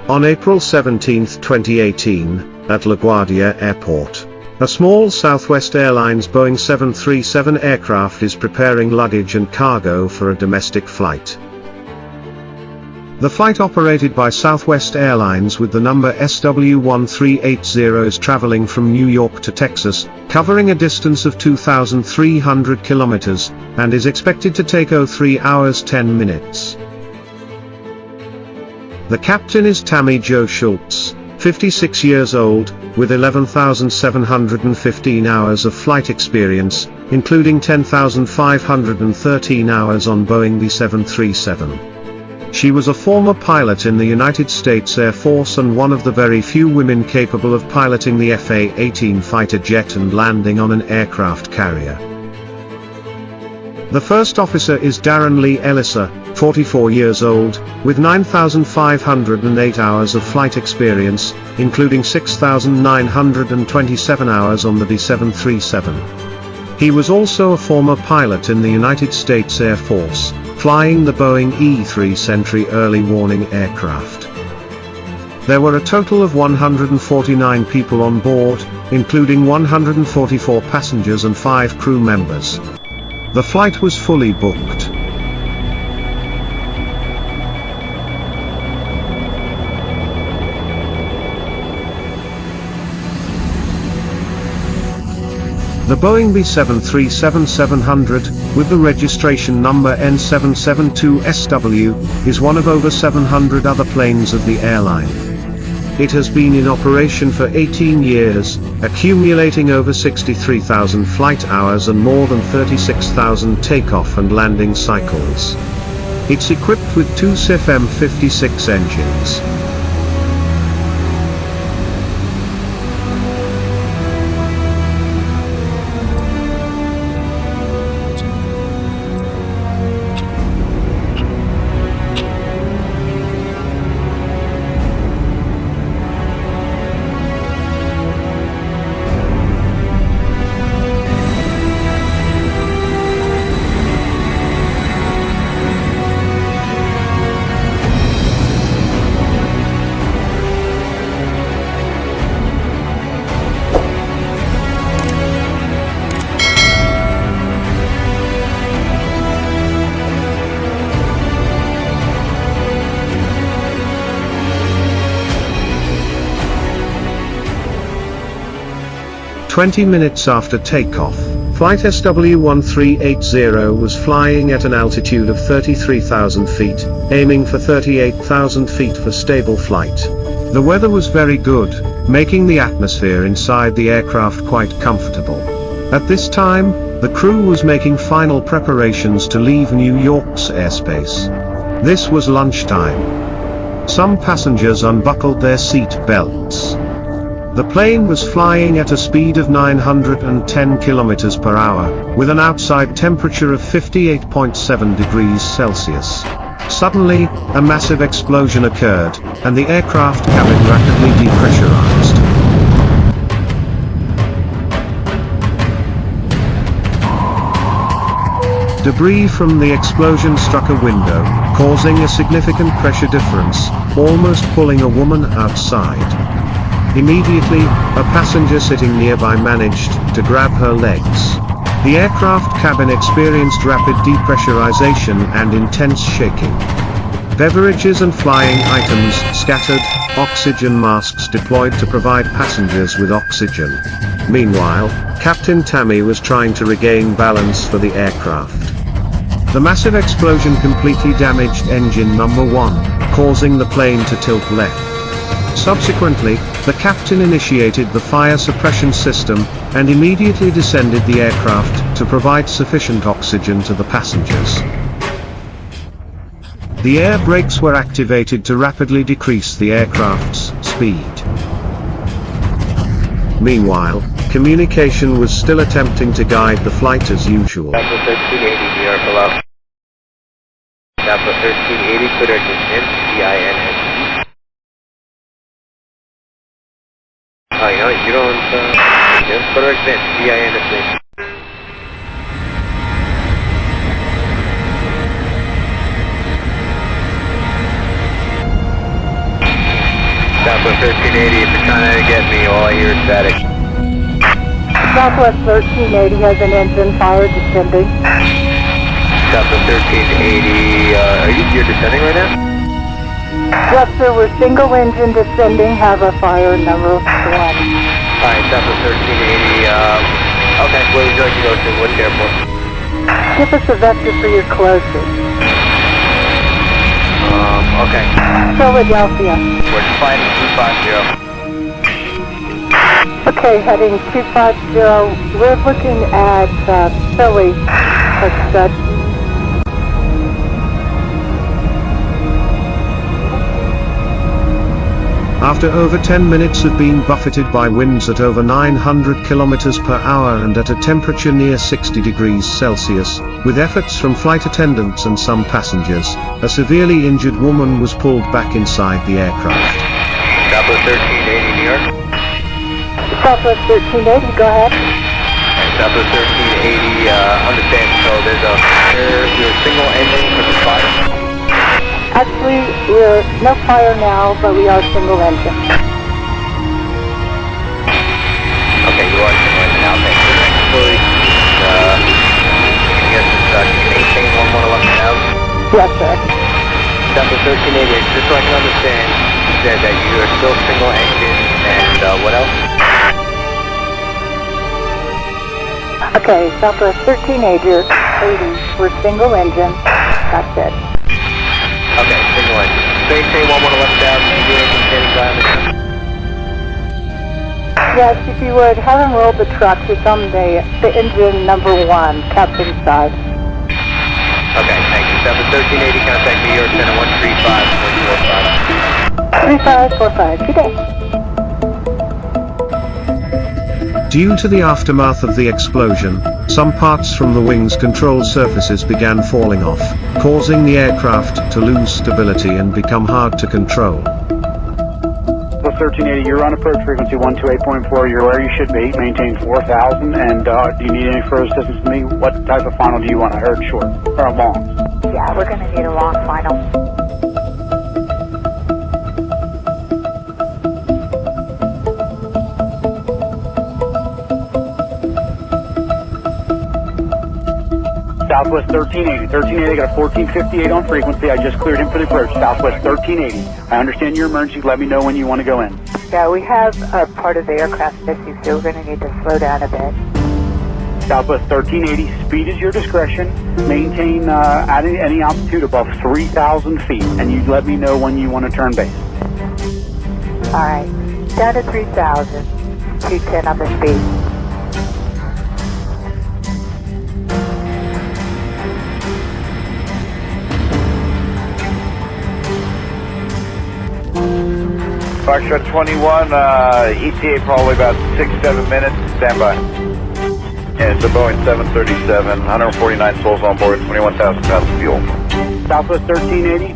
On April 17, 2018, at LaGuardia Airport, a small Southwest Airlines Boeing 737 aircraft is preparing luggage and cargo for a domestic flight. The flight, operated by Southwest Airlines with the number SW1380, is traveling from New York to Texas, covering a distance of 2,300 kilometers, and is expected to take 3 hours 10 minutes. The captain is Tammy Jo Schultz, 56 years old, with 11,715 hours of flight experience, including 10,513 hours on Boeing B737. She was a former pilot in the United States Air Force and one of the very few women capable of piloting the F/A-18 fighter jet and landing on an aircraft carrier. The first officer is Darren Lee Ellisor, 44 years old, with 9,508 hours of flight experience, including 6,927 hours on the B737. He was also a former pilot in the United States Air Force, flying the Boeing E-3 Sentry early warning aircraft. There were a total of 149 people on board, including 144 passengers and 5 crew members. The flight was fully booked. The Boeing B737-700, with the registration number N772SW, is one of over 700 other planes of the airline. It has been in operation for 18 years, accumulating over 63,000 flight hours and more than 36,000 takeoff and landing cycles. It's equipped with 2 CFM56 engines. "20 minutes after takeoff, flight SW1380 was flying at an altitude of 33,000 feet, aiming for 38,000 feet for stable flight. The weather was very good, making the atmosphere inside the aircraft quite comfortable. At this time, the crew was making final preparations to leave New York's airspace. This was lunchtime. Some passengers unbuckled their seat belts. The plane was flying at a speed of 910 kilometers per hour, with an outside temperature of 58.7 degrees Celsius. Suddenly, a massive explosion occurred, and the aircraft cabin rapidly depressurized. Debris from the explosion struck a window, causing a significant pressure difference, almost pulling a woman outside. Immediately, a passenger sitting nearby managed to grab her legs. The aircraft cabin experienced rapid depressurization and intense shaking. Beverages and flying items scattered, oxygen masks deployed to provide passengers with oxygen. Meanwhile, Captain Tammy was trying to regain balance for the aircraft. The massive explosion completely damaged engine number 1, causing the plane to tilt left. Subsequently, the captain initiated the fire suppression system, and immediately descended the aircraft to provide sufficient oxygen to the passengers. The air brakes were activated to rapidly decrease the aircraft's speed. Meanwhile, communication was still attempting to guide the flight as usual. Delta 1380, New York, allow. Delta 1380, clear descent, DINS. You don't, just correct that, DINS. 1380, if you're trying to get me, all I hear is static. Southwest 1380 has an engine fire descending. Southwest 1380, you're descending right now? Yes, sir, we're single engine descending, have a fire number 1. Alright, Southwest 1380, okay, where would you like to go to? Which airport? Give us a vector for your closest. Okay. Philadelphia. We're flying 250. Okay, heading 250. We're looking at Philly. That's good. After over 10 minutes of being buffeted by winds at over 900 kilometers per hour and at a temperature near 60 degrees Celsius, with efforts from flight attendants and some passengers, a severely injured woman was pulled back inside the aircraft. Southwest 1380, New York. Southwest 1380, go ahead. Southwest 1380, understand, so you're a single engine for the fire? Actually, we're no fire now, but we are single engine. Okay, you are single engine now, thank you. Actually, can you maintain 1111,000? Yes, sir. Southwest 1380, just so I can understand, you said that you are still single engine, and what else? Okay, Southwest 1380, we're single engine. That's it. Okay, single engine. Maintain 1111,000, you doing some standing by on the ground? Yes, if you would, have him roll the truck. It's on the engine number 1, captain side. Okay, thank you. Southwest 1380, contact New York Center 135-445. 3545, good day. Due to the aftermath of the explosion, some parts from the wing's control surfaces began falling off, causing the aircraft to lose stability and become hard to control. 1380, you're on approach frequency 128.4, you're where you should be, maintain 4,000, and do you need any further assistance from me? What type of final do you want? I heard short, or long? Yeah, we're going to need a long final. Southwest 1380. 1380, got a 1458 on frequency. I just cleared him for the approach. Southwest 1380. I understand your emergency. Let me know when you want to go in. Yeah, we have a part of the aircraft missing, so we're going to need to slow down a bit. Southwest 1380, speed is your discretion. Maintain at any altitude above 3,000 feet, and you let me know when you want to turn base. All right, down to 3,000, 210 on the speed. Foxtrot 21, ETA probably about 6-7 minutes, stand by. Yeah, it's a Boeing 737, 149 souls on board, 21,000 pounds of fuel. Southwest 1380,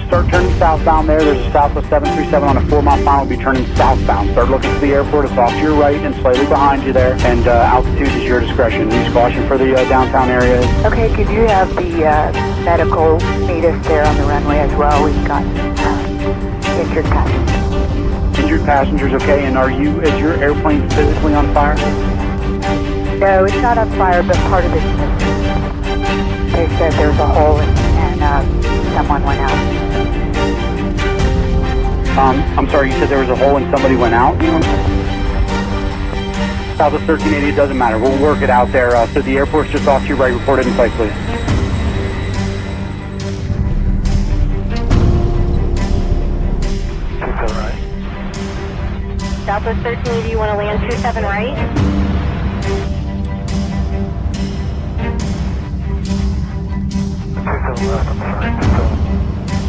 start turning southbound there. There's a Southwest 737 on a 4-mile final, will be turning southbound. Start looking to the airport, it's off to your right and slightly behind you there, and altitude is your discretion. Use caution for the downtown area. Okay, could you have the medical meet us there on the runway as well? We've got injured passengers. Injured passengers, okay, and is your airplane physically on fire? No, it's not on fire, but part of it's missing. They said there was a hole and someone went out. I'm sorry, you said there was a hole and somebody went out? Southwest 1380, it doesn't matter. We'll work it out there. So the airport's just off to your right. Report it in flight, please. Southwest 1380, you want to land 27 right?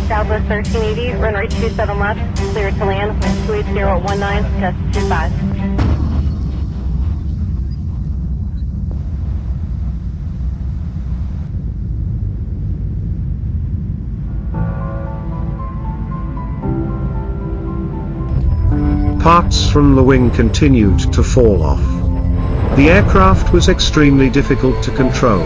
Southwest 1380, run right 27 left, clear to land, 280 at 19, test 25. Parts from the wing continued to fall off. The aircraft was extremely difficult to control.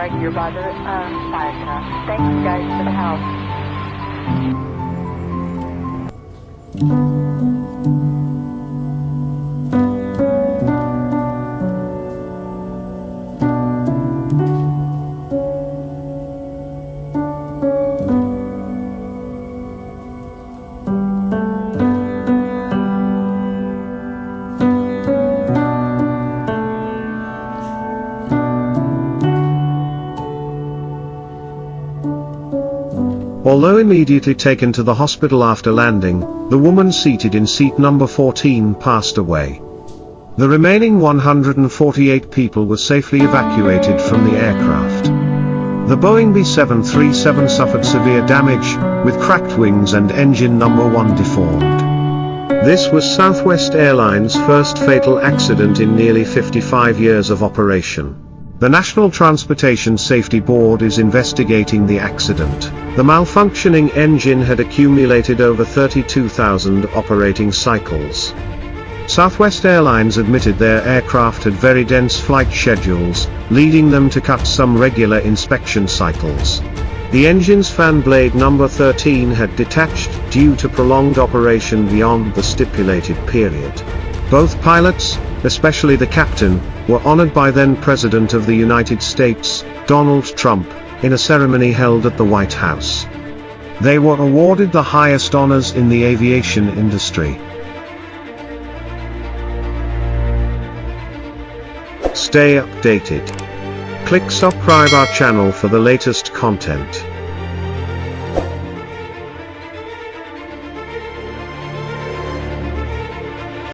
right to your buzzer, fire truck. Thank you guys for the help. Although immediately taken to the hospital after landing, the woman seated in seat number 14 passed away. The remaining 148 people were safely evacuated from the aircraft. The Boeing B737 suffered severe damage, with cracked wings and engine number 1 deformed. This was Southwest Airlines' first fatal accident in nearly 55 years of operation. The National Transportation Safety Board is investigating the accident. The malfunctioning engine had accumulated over 32,000 operating cycles. Southwest Airlines admitted their aircraft had very dense flight schedules, leading them to cut some regular inspection cycles. The engine's fan blade number 13 had detached due to prolonged operation beyond the stipulated period. Both pilots, especially the captain, were honored by then-President of the United States, Donald Trump, in a ceremony held at the White House. They were awarded the highest honors in the aviation industry. Stay updated. Click subscribe our channel for the latest content.